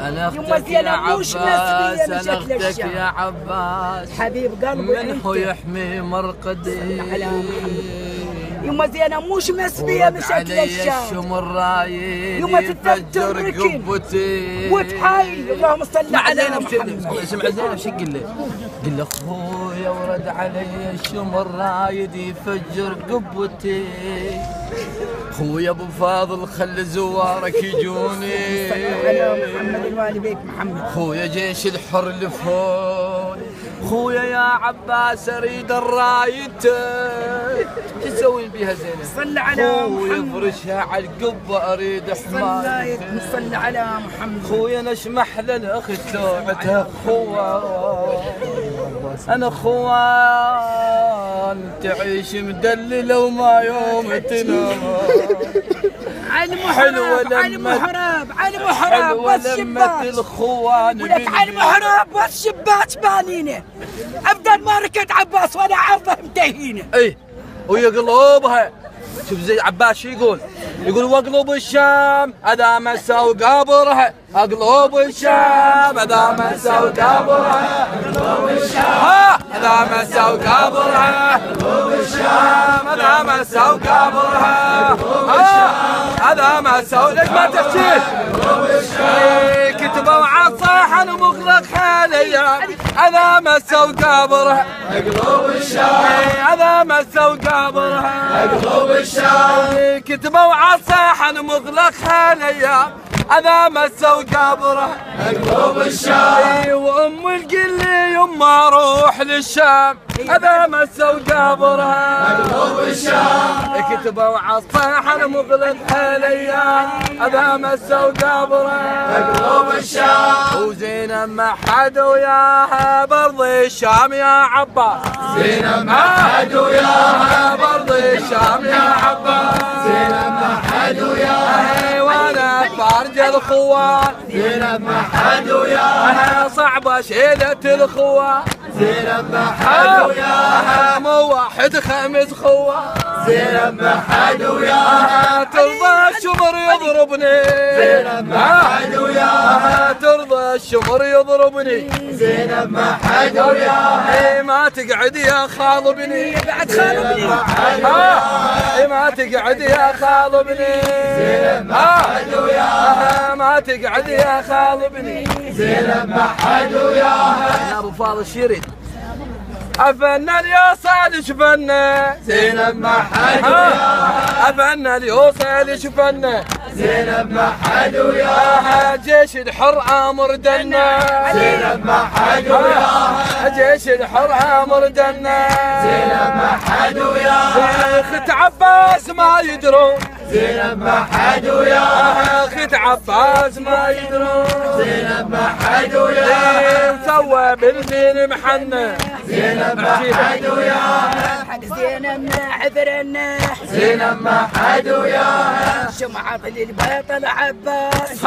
انا اختك يا عباس، انا اختك يا عباس، حبيب قلبي من هو يحمي مرقدي. يما زينة موش مسبية مشت للشام، الشمر رايد يما تتفجر قبتي وتحايل. اللهم صل على محمد. اسمع زينب شو قل له؟ قل له اخويا ورد علي الشمر رايد يفجر قبتي، خويا ابو فاضل خلي زوارك يجوني. صل على محمد الوالي بيك محمد. خويا جيش الحر لفون، خويا يا عباس اريد الرايته. شو تسوين بيها زينب؟ صل على محمد. خويا افرشها على القبه اريد حماية. صل على محمد. خويا نشمح للاخت لوعتها خوان، انا خوان تعيش مدلله وما يوم تنام. علي محراب علي محراب علي محراب والشباك الخوان ولك علي محراب والشباك بانينه. ابدل ما ركت عباس ولا عرضه متهينه. اي ويقلبها. شوف زي عباس شو يقول؟ يقول واقلب الشام اذا مسا وقابرها، اقلب الشام اذا مسا وقابرها، اقلب الشام اذا مسا وقابرها، اقلب الشام اذا مسا وقابرها، هذا مسا. ليش ما تحكي؟ كتبوا على الصحن ومغلق حاليا، هذا مسا وقابرها، اقلب الشام هذا مسا وقابرها، اقلب الشام. كتبوا على الصحن ومغلق حاليا، هذا مسا وقابره اقلب الشام. وام القلي يما اروح للشام، هذا مسا وقابرها اقلب الشام. كتبوا على الصحن ومغلق حاليا، هذا مسا وقابرها اقلب الشام. وزينب ما حد وياها برض الشام يا عباس، زينب ما حد وياها برض الشام يا عباس، زينب ما حد وياها وانا فارج الخوان، زينب ما حد وياها صعبه شيله الخوان، زينب ما حد وياها مو واحد خمس خوان، زينب ما حد وياها ترضى الشمر يضربني، زينب ما حد وياها ترضى الشمر يضربني، زينب ما حد وياها ما تقعد يا خاضبني، بعد خاضبني ما تقعد يا خاضبني، زينب ما حد وياها ما تقعد يا خاضبني، زينب ما حد وياها. يا ابو فاضل شريد افنن اليوصل شفنا، زينب ما حد وياها افنن اليوصل شفنا، زينب ما حد وياها جيش الحر امر دنا، زينب ما حد وياها جيش الحر امر دنا، زينب ما حد وياها اخت عباس ما يدرون، زينب ما حد وياها اخت عباس ما يدرون، زينب ما حد وياها سوى بالزين محنه، زينب ما حد وياها زينب ما عذرنا، زينب ما حد وياها شمعة للبطل عباس،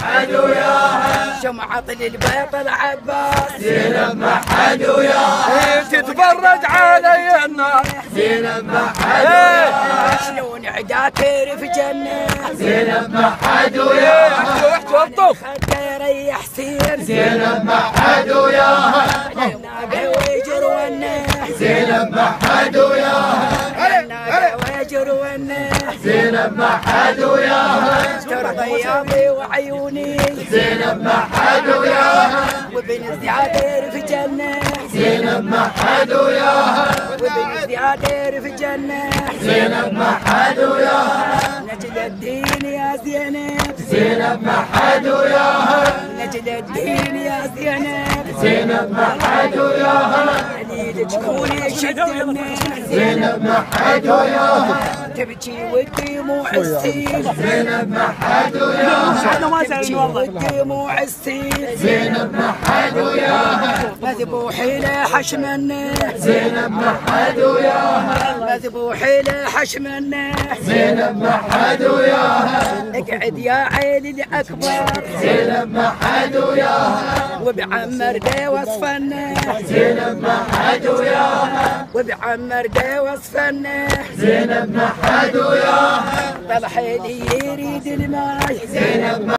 حد وياها شمعة للبطل عباس، زينب ما حد وياها تتفرج علي النار، زينب ما حد وياها شلون عداكر في جنة، زينب ما حد وياها توظف خدها يريح سير، زينب ما حد وياها ناقة ويجر ونه، زينب ما حد وياها ناقة ويجر ونه، زينب ما حد وياها ترضى يابي وعيوني، زينب ما حد وياها وبن زيادر في جنة، زينب ما حد وياها وبن زيادر في جنة، زينب ما حد وياها نجل الدين يا زينب، زينب ما حد وياها نجل الدين يا زينب، زينب ما حد وياها عليل تكوني شدنا، زينب ما حد وياها تبكي والدموع السيل، زينب ما حد وياها تبكي والدموع السيل، زينب ما حد وياها مذبوحي له حشمنا، زينب ما حد وياها مذبوحي له حشمنا، زينب ما حد وياها اقعد يا عيلي الاكبر، زينب ما حد وياها وبعمر دي وصفنا، زينب ما حد وياها وبعمر دي وصفنا، زينب ما حد وياها طلع حيلي يريد الماي، زينب